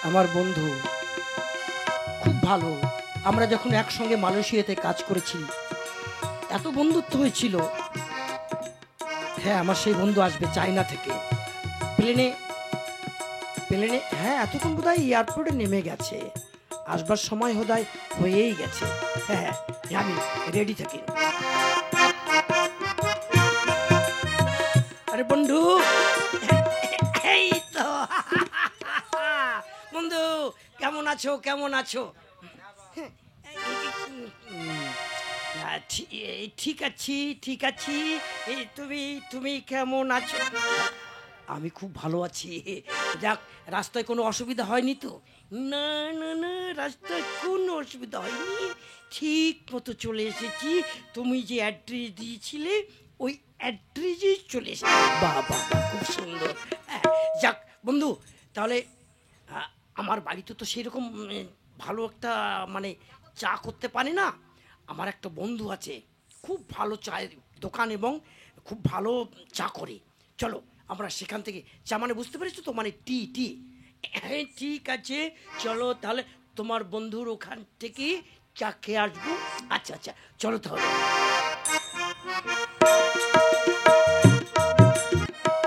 আমার বন্ধু খুব ভালো। আমরা যখন একসঙ্গে মালয়েশিয়াতে কাজ করেছি এত বন্ধুত্ব হয়েছিল। হ্যাঁ, আমার সেই বন্ধু আসবে চায়না থেকে প্লেনে। হ্যাঁ, এতক্ষণ বোধহয় এয়ারপোর্টে নেমে গেছে, আসবার সময় বোধহয় হয়েই গেছে। হ্যাঁ হ্যাঁ, আমি রেডি থাকি। আরে বন্ধু, এই তো বন্ধু, কেমন আছো কেমন আছো? ঠিক আছি ঠিক আছি। তুমি তুমি কেমন আছো? আমি খুব ভালো আছি। যাক, রাস্তায় কোনো অসুবিধা হয়নি তো? না না না, রাস্তায় কোনো অসুবিধা হয়নি, ঠিক মতো চলে এসেছি। তুমি যে অ্যাড্রেস দিয়েছিলে ওই অ্যাড্রেসেই চলে এসেছি। বাহ বাহ বাহ, খুব সুন্দর। হ্যাঁ, যাক বন্ধু, তাহলে আমার বাড়িতে তো সেরকম ভালো একটা মানে চা করতে পারে না। আমার একটা বন্ধু আছে, খুব ভালো চায়ের দোকান এবং খুব ভালো চা করে। চলো আমরা সেখান থেকে চা, মানে বুঝতে পেরেছো তো, মানে টি টি। হ্যাঁ ঠিক আছে, চলো তাহলে তোমার বন্ধুর ওখান থেকে চা খেয়ে আসবো। আচ্ছা আচ্ছা, চলো তাহলে।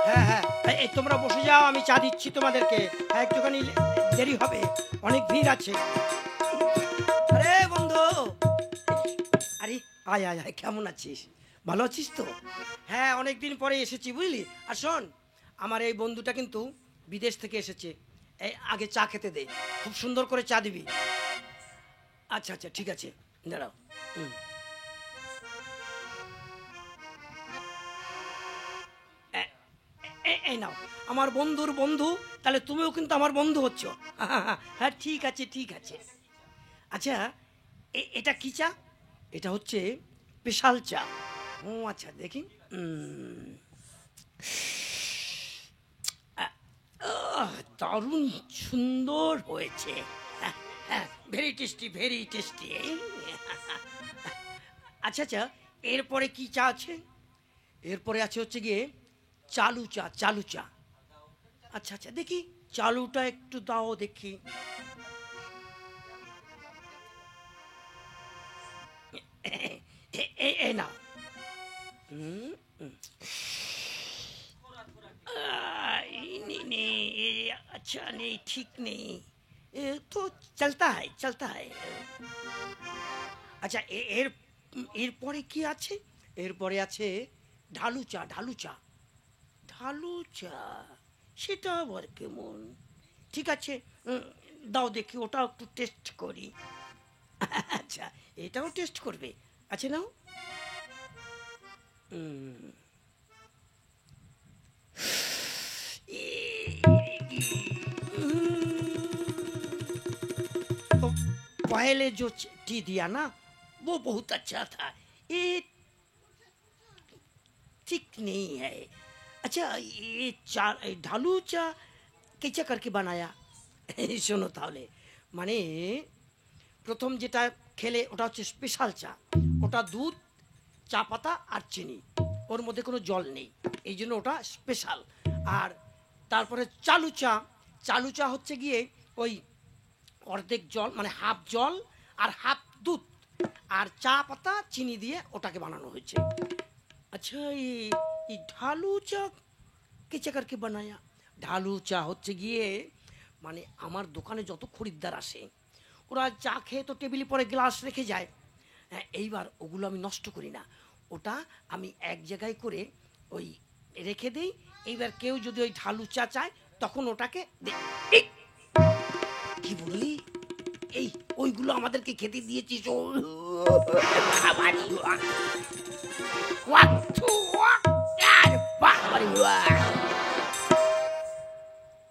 হ্যাঁ হ্যাঁ, এই তোমরা বসে যাও, আমি চা দিচ্ছি তোমাদেরকে। হ্যাঁ, একটুখানি দেরি হবে, অনেক ভিড় আছে। আরে বন্ধু, আরে আয় আয় আয়, কেমন আছিস? ভালো আছিস তো? হ্যাঁ, অনেক দিন পরে এসেছি বুঝলি। আর শোন, আমার এই বন্ধুটা কিন্তু বিদেশ থেকে এসেছে। এই আগে চা খেতে দে, খুব সুন্দর করে চা দিবি। আচ্ছা আচ্ছা, ঠিক আছে, দাঁড়াও। হুম। এ- এই নাও, আমার বন্ধুর বন্ধু, তাহলে তুমিও কিন্তু আমার বন্ধু হচ্ছ। হ্যাঁ ঠিক আছে ঠিক আছে। আচ্ছা, এটা কি চা? এটা হচ্ছে স্পেশাল চা। ও আচ্ছা, দেখি। উম, দারুণ সুন্দর হয়েছে। হ্যাঁ হ্যাঁ, ভেরি টেস্টি ভেরি টেস্টি। আচ্ছা আচ্ছা, এরপরে কি চা আছে? এরপরে আছে হচ্ছে গিয়ে চালু চা, চালু চা। আচ্ছা আচ্ছা, দেখি চালুটা একটু দাও দেখি। এই না। नहीं नहीं, ये अच्छा नहीं, ठीक नहीं। ये तो चलता है चलता है। আচ্ছা, এরপরে কি আছে? এরপরে আছে ঢালু চা, ঢালু চা। ঢালু চা, সেটা আবার কেমন? ঠিক আছে, উম, দাও দেখি, ওটাও একটু টেস্ট করি। আচ্ছা, এটাও টেস্ট করবে? আচ্ছা নাও। উম, तो पहले जो टी दिया ना, वो बहुत अच्छा था। ये ठीक नहीं है। अच्छा, ये चा ढालू चा कैसे करके बनाया? শোনো তাহলে, মানে প্রথম যেটা খেলে ওটা হচ্ছে স্পেশাল চা। ওটা দুধ, চা পাতা আর চিনি, ওর মধ্যে কোনো জল নেই, এই জন্য ওটা স্পেশাল। আর তারপরে চালু চা। চালু চা হচ্ছে গিয়ে ওই অর্ধেক জল, মানে হাফ জল আর হাফ দুধ আর চা পাতা চিনি দিয়ে ওটাকে বানানো হয়েছে। আচ্ছা, এই ঢালু চা কেচে কারকে বানায়া? ঢালু চা হচ্ছে গিয়ে মানে আমার দোকানে যত খরিদ্দার আসে, ওরা চা খেয়ে তো টেবিলে পরে গ্লাস রেখে যায়। হ্যাঁ, এইবার ওগুলো আমি নষ্ট করি না, ওটা আমি এক জায়গায় করে ওই রেখে দিই। এইবার কেউ যদি ওই ঢালু চা চায় তখন ওটাকে এই, কি বললি? এই, ওইগুলো আমাদেরকে খেতে দিয়েছিস? ও বাবারি ওয়াক, ওয়াক থু ওয়াক, আর বাবারি ওয়াক।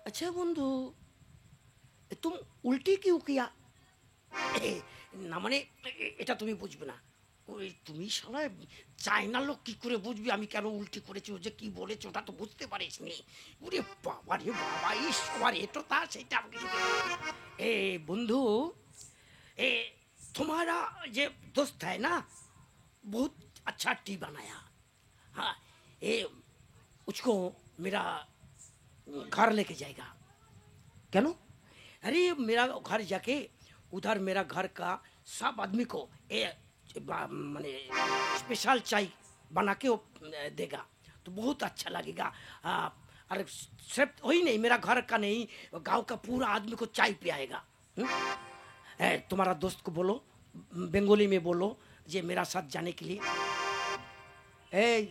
अच्छा বন্ধু, তুম উল্টি কিউ কিয়া? এ, না মানে এটা তুমি বুঝবে না। ওই তুমি শালা চায়না লোক, কি করে বুঝবি আমি কেন উল্টি করেছি? ও যে কি বলেছে ওটা তো বুঝতে পারিস নি। ওরে বাবা রে বাবা, এই সবার এটো তা সেটা আমাকে ए बंधु, ए तुम्हारा ये दोस्त है ना, बहुत अच्छा टी बनाया। हाँ, ये उसको मेरा घर लेके जाएगा। কেন? अरे मेरा घर जाके उधर मेरा घर का सब आदमी को माने स्पेशल चाय बना के वो देगा तो बहुत अच्छा लगेगा। अरे सिर्फ वही नहीं, मेरा घर का नहीं, गांव का पूरा आदमी को चाय पिलाएगा। तुम्हारा दोस्त को बोलो, बंगाली में बोलो যে मेरा साथ जाने के लिए। এই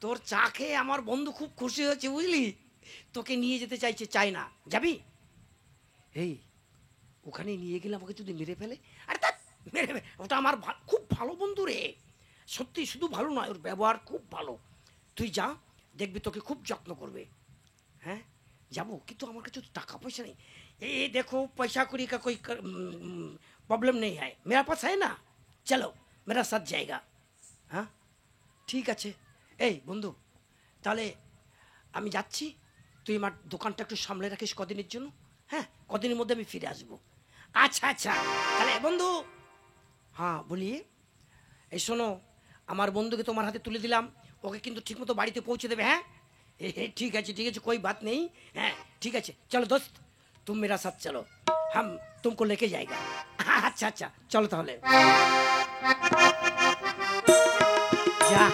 তোর চা খেয়ে আমার বন্ধু খুব খুশি হয়েছে বুঝলি, তোকে নিয়ে যেতে চাইছে চায়না, যাবি? এই ওখানে নিয়ে গেলে আমাকে যদি মেরে ফেলে, আরে তা মেরে ফেলে, ওটা আমার খুব ভালো বন্ধু রে, সত্যি শুধু ভালো নয়, ওর ব্যবহার খুব ভালো। তুই যা, দেখবি তোকে খুব যত্ন করবে। হ্যাঁ যাবো, কিন্তু আমার কাছে তো টাকা পয়সা নেই। ये देखो पैसा कौड़ी का कोई प्रॉब्लम नहीं है, मेरा पास है ना, चलो मेरा साथ जाएगा। हाँ ঠিক আছে। এই বন্ধু তাহলে আমি যাচ্ছি, তুই আমার দোকানটা একটু সামলে রাখিস কদিনের জন্য। হ্যাঁ কদিনের মধ্যে আমি ফিরে আসবো। আচ্ছা আচ্ছা তাহলে বন্ধু। হ্যাঁ বলি, এই শোনো, আমার বন্ধুকে তোমার হাতে তুলে দিলাম, ওকে কিন্তু ঠিকমতো বাড়িতে পৌঁছে দেবে। হ্যাঁ ঠিক আছে ঠিক আছে, कोई बात नहीं। হ্যাঁ ঠিক আছে, চলো দোস্ত तुम मेरा साथ चलो, हम तुमको लेके जाएगा। अच्छा अच्छा चलो তাহলে যা।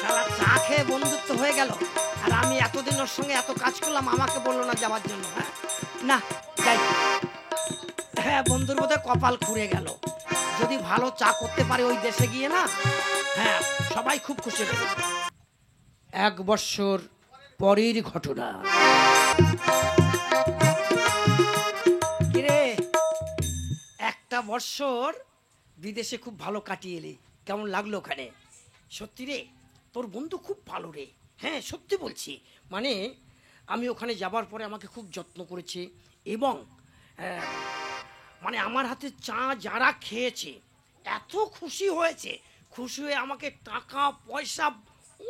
শালা চা খেয়ে বন্ধুত্ব হয়ে গেল, আর আমি এতদিন ওর সঙ্গে এত কাজ করলাম, আমাকে বললো না যাওয়ার জন্য। হ্যাঁ না যাই। হ্যাঁ বন্ধুর বোধহয় কপাল খুঁড়ে গেল, যদি ভালো চা করতে পারে ওই দেশে গিয়ে না, হ্যাঁ সবাই খুব খুশি হবে। 1 বছর পরের ঘটনা। কিরে, 1টা বছর বিদেশে খুব ভালো কাটিয়ে এলি, কেমন লাগলো ওখানে? সত্যি রে তোর বন্ধু খুব ভালো রে, হ্যাঁ সত্যি বলছি। মানে আমি ওখানে যাবার পরে আমাকে খুব যত্ন করেছে, এবং মানে আমার হাতে চা যারা খেয়েছে এত খুশি হয়েছে, খুশি হয়ে আমাকে টাকা পয়সা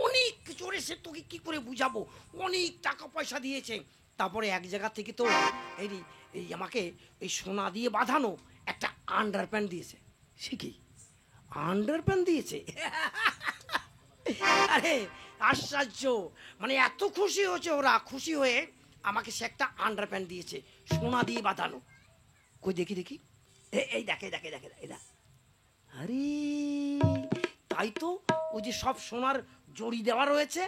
অনেক কিছু, সে তোকে কী করে বুঝাবো, অনেক টাকা পয়সা দিয়েছে। তারপরে এক জায়গা থেকে তো এই আমাকে এই সোনা দিয়ে বাঁধানো একটা আন্ডার প্যান্ট দিয়েছে। সে কি আন্ডার প্যান্ট দিয়েছে? আরে আশ্চর্য, মানে এত খুশি হয়েছে ওরা, খুশি হয়ে আমাকে সে একটা আন্ডার প্যান্ট দিয়েছে সোনা দিয়ে বাঁধানো। কই দেখি দেখি, এই দেখে দেখে দেখে এরা, আরে তাই তো, ওই যে সব সোনার জড়ি দেওয়া রয়েছে।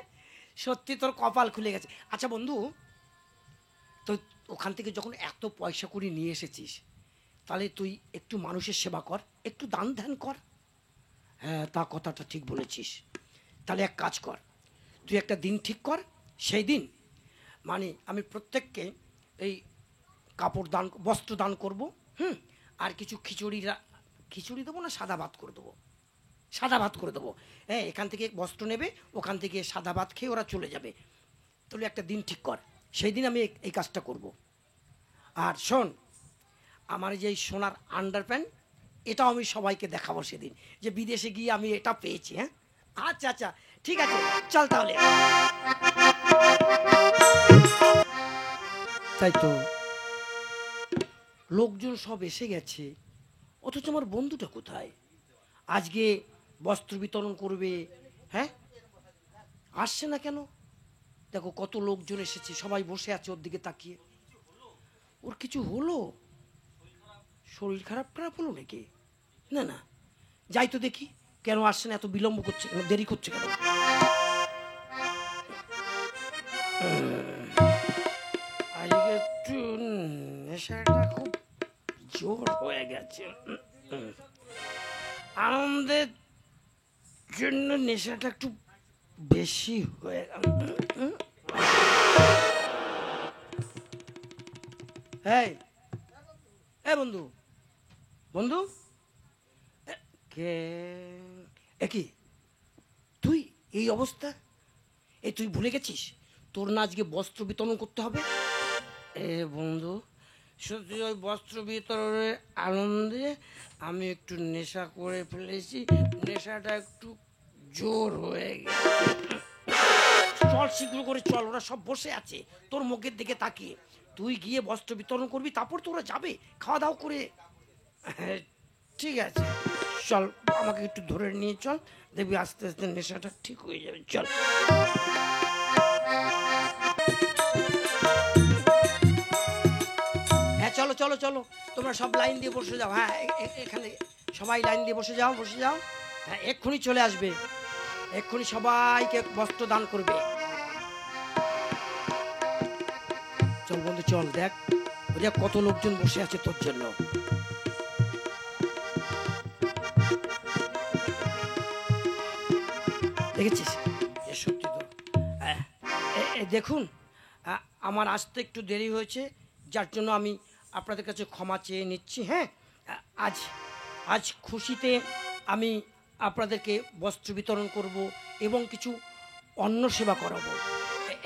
সত্যি তোর কপাল খুলে গেছে। আচ্ছা বন্ধু, তো ওখান থেকে যখন এত পয়সা করে নিয়ে এসেছিস, তাহলে তুই একটু মানুষের সেবা কর, একটু দান ধ্যান কর। হ্যাঁ তা কথাটা ঠিক বলেছিস। তাহলে এক কাজ কর, তুই একটা দিন ঠিক কর, সেই দিন মানে আমি প্রত্যেককে এই কাপড় দান, বস্ত্র দান করবো। আর কিছু খিচুড়ি দেবো না সাদা ভাত করে দেবো, সাদা ভাত করে দেবো। হ্যাঁ এখান থেকে বস্ত্র নেবে, ওখান থেকে সাদা ভাত খেয়ে ওরা চলে যাবে। তাহলে একটা দিন ঠিক কর, সেই দিন আমি এই কাজটা করব। আর শোন, আমার যে সোনার আন্ডার প্যান্ট, এটাও আমি সবাইকে দেখাবো সেদিন, যে বিদেশে গিয়ে আমি এটা পেয়েছি। হ্যাঁ আচ্ছা আচ্ছা ঠিক আছে, চল তাহলে। তাই তো লোকজন সব এসে গেছে, অথচ আমার বন্ধুটা কোথায়? আজকে বস্ত্র বিতরণ করবে, হ্যাঁ আসছে না কেন? দেখো কত লোকজন এসেছে, সবাই বসে আছে ওর দিকে তাকিয়ে। ওর কিছু হলো? শরীর খারাপ খারাপ হলো নাকি? না না, যাই তো দেখি কেন আসছে না, এত বিলম্ব করছে, দেরি করছে কেন? আজকে একটু নেশাটা খুব জোর হয়ে গেছে, আনন্দের জন্য নেশাটা একটু বেশি হয়ে গেল। এই বন্ধু, বন্ধু কে কি তুই এই অবস্থা? এই তুই ভুলে গেছিস তোর না আজকে বস্ত্র বিতরণ করতে হবে? এ বন্ধু সত্যি ওই বস্ত্র বিতরণের আনন্দে আমি একটু নেশা করে ফেলেছি, নেশাটা একটু জোর হয়ে গেছে। চল শীঘ্র করে চল, ওরা সব বসে আছে তোর মুখের দিকে তাকিয়ে। তুই গিয়ে বস্ত্র বিতরণ করবি, তারপর তো ওরা যাবে খাওয়া দাওয়া করে। ঠিক আছে চল, আমাকে একটু ধরে নিয়ে চল, দেখবি আস্তে আস্তে নেশাটা ঠিক হয়ে যাবে। চল। চলো তোমরা সব লাইন দিয়ে বসে যাও। হ্যাঁ এখানে সবাই লাইন দিয়ে বসে যাও, বসে যাও। হ্যাঁ এক্ষুনি চলে আসবে, এক্ষুনি সবাইকে বস্ত্র দান করবে। চল বন্ধু চল, দেখ দেখ কত লোকজন বসে আছে তোর জন্য। দেখেছিস? সত্যি তো। দেখুন আমার আসতে একটু দেরি হয়েছে, যার জন্য আমি আপনাদের কাছে ক্ষমা চেয়ে নিচ্ছি। হ্যাঁ আজ আজ খুশিতে আমি আপনাদেরকে বস্ত্র বিতরণ করব এবং কিছু অন্ন সেবা করাবো।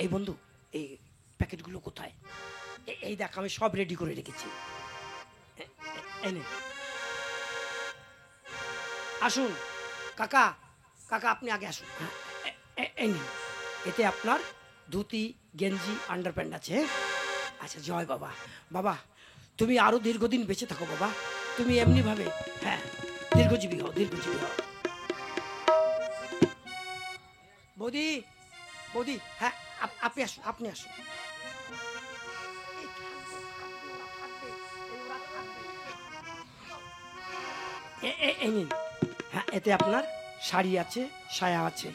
এই বন্ধু এই প্যাকেটগুলো কোথায়? এই দেখ আমি সব রেডি করে রেখেছি। এনে আসুন কাকা, কাকা আপনি আগে আসুন। এই নিন, এতে আপনার ধুতি গেঞ্জি আন্ডারপ্যান্ট আছে। আচ্ছা জয় বাবা। বাবা তুমি আরো দীর্ঘদিন বেঁচে থাকো বাবা, তুমি এমনি ভাবে হ্যাঁ দীর্ঘজীবী হও, দীর্ঘজীবী হও। বৌদি, বৌদি হ্যাঁ আপনি আসুন, আপনি আসুন। এই নিন, হ্যাঁ এতে আপনার শাড়ি আছে, সায়া আছে।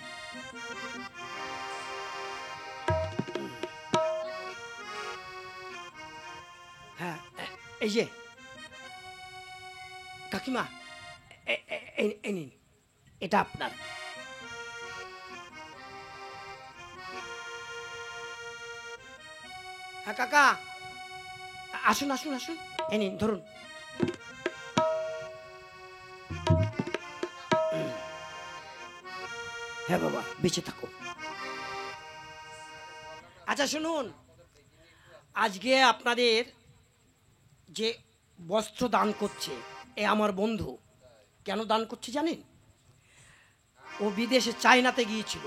হ্যাঁ এই যে কাকিমা এই নিন, এটা আপনার। হ্যাঁ কাকা আসুন আসুন আসুন, এই নিন ধরুন। হ্যাঁ বাবা বেঁচে থাকো। আচ্ছা শুনুন, আজকে আপনাদের যে বস্ত্র দান করছে এ আমার বন্ধু। কেন দান করছে জানেন? ও বিদেশে চায়নাতে গিয়েছিল,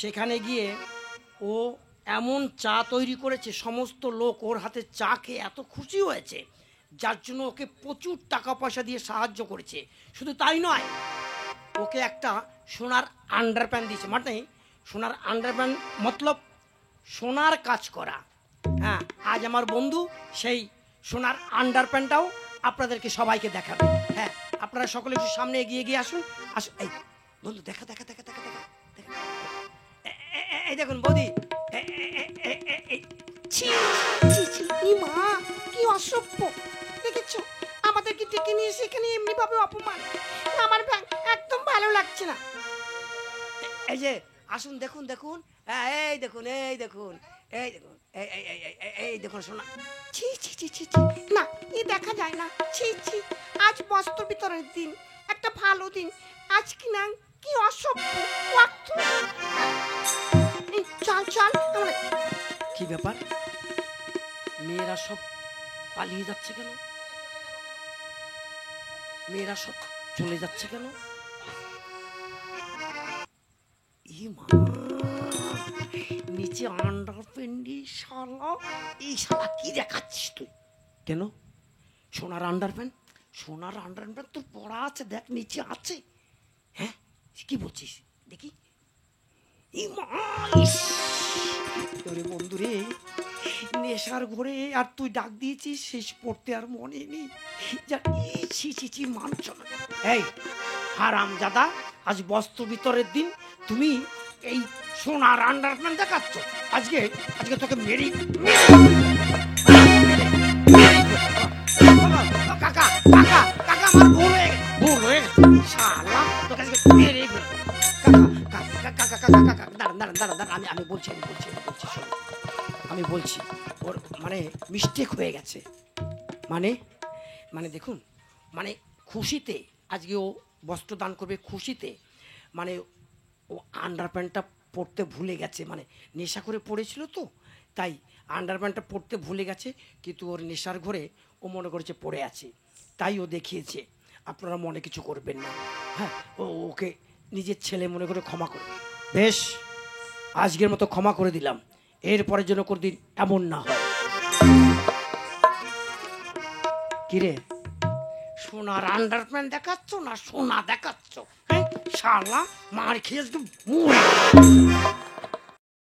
সেখানে গিয়ে ও এমন চা তৈরি করেছে, সমস্ত লোক ওর হাতে চা খেয়ে এত খুশি হয়েছে, যার জন্য ওকে প্রচুর টাকা পয়সা দিয়ে সাহায্য করেছে। শুধু তাই নয়, ওকে একটা সোনার আন্ডারপ্যান্ট দিয়েছে। মানে সোনার আন্ডারপ্যান্ট মতলব সোনার কাজ করা। হ্যাঁ আজ আমার বন্ধু সেই সোনার আন্ডারপ্যান্টটাও আপনাদেরকে সবাইকে দেখাবে। হ্যাঁ আপনারা সকলে একটু সামনে এগিয়ে গিয়ে আসুন, আসুন। এই বন্ধু দেখা দেখা দেখা দেখা দেখা, এই দেখুন বৌদি, মা কি অসভ্য দেখেছো, আমাদেরকে ডেকে নিয়ে সেখানে এমনি ভাবে অপমান। আমার একদম ভালো লাগছে না। এই যে আসুন দেখুন দেখুন, এই দেখুন এই দেখুন এই দেখুন এই দেখুন শোনা। ছি ছি ছি ছি ছি, না এ দেখা যায় না। ছি ছি, আজ বস্ত্র বিতরণের দিন, একটা ভালো দিন, আজ কি না কি অসভ্য। চল চল। কি ব্যাপার, মেয়েরা সব পালিয়ে যাচ্ছে কেন? মেয়েরা সব চলে যাচ্ছে কেন? নিচে আন্ডারপ্যান্ডি শালা, এই শালা কি দেখাচ্ছিস তুই? কেন সোনার আন্ডারপ্যান্ট? সোনার আন্ডারপ্যান্ট তোর পড়া আছে, দেখ নিচে আছে। হ্যাঁ কি বলছিস দেখি। বন্ধু রে, নেশার ঘরে আর তুই ডাক দিয়েছিস, শেষ পড়তে আর মনে নেই। মানছ না। এই হারামজাদা, আজ বস্ত্র বিতরের দিন তুমি এই সোনার আন্ডারপ্যান্ট দেখাচ্ছ? আজকে আজকে তোকে মেরি কাকা কাকা কাকা আমার ভুল হয়ে গেছে, ভুল হয়ে গেছে শালা, তোকে আজকে মেরে আমি বলছি শোনো, আমি বলছি ওর মানে মিস্টেক হয়ে গেছে। মানে মানে দেখুন, মানে খুশিতে আজকে ও বস্ত্র দান করবে খুশিতে, মানে ও আন্ডারপ্যান্টটা পরতে ভুলে গেছে। মানে নেশা করে পড়েছিল তো, তাই আন্ডারপ্যান্টটা পরতে ভুলে গেছে, কিন্তু ওর নেশার ঘরে ও মনে করেছে পড়ে আছে, তাই ও দেখিয়েছে। আপনারা মনে কিছু করবেন না। হ্যাঁ ওকে নিজের ছেলে মনে করে ক্ষমা করে, বেশ আজকের মতো ক্ষমা করে দিলাম, এরপরে যেন কোনদিন এমন না হয়। কিরে সোনার আন্ডারপ্যান্ট দেখাচ্ছ না সোনা দেখাচ্ছ? হ্যাঁ শালা মার খেয়ে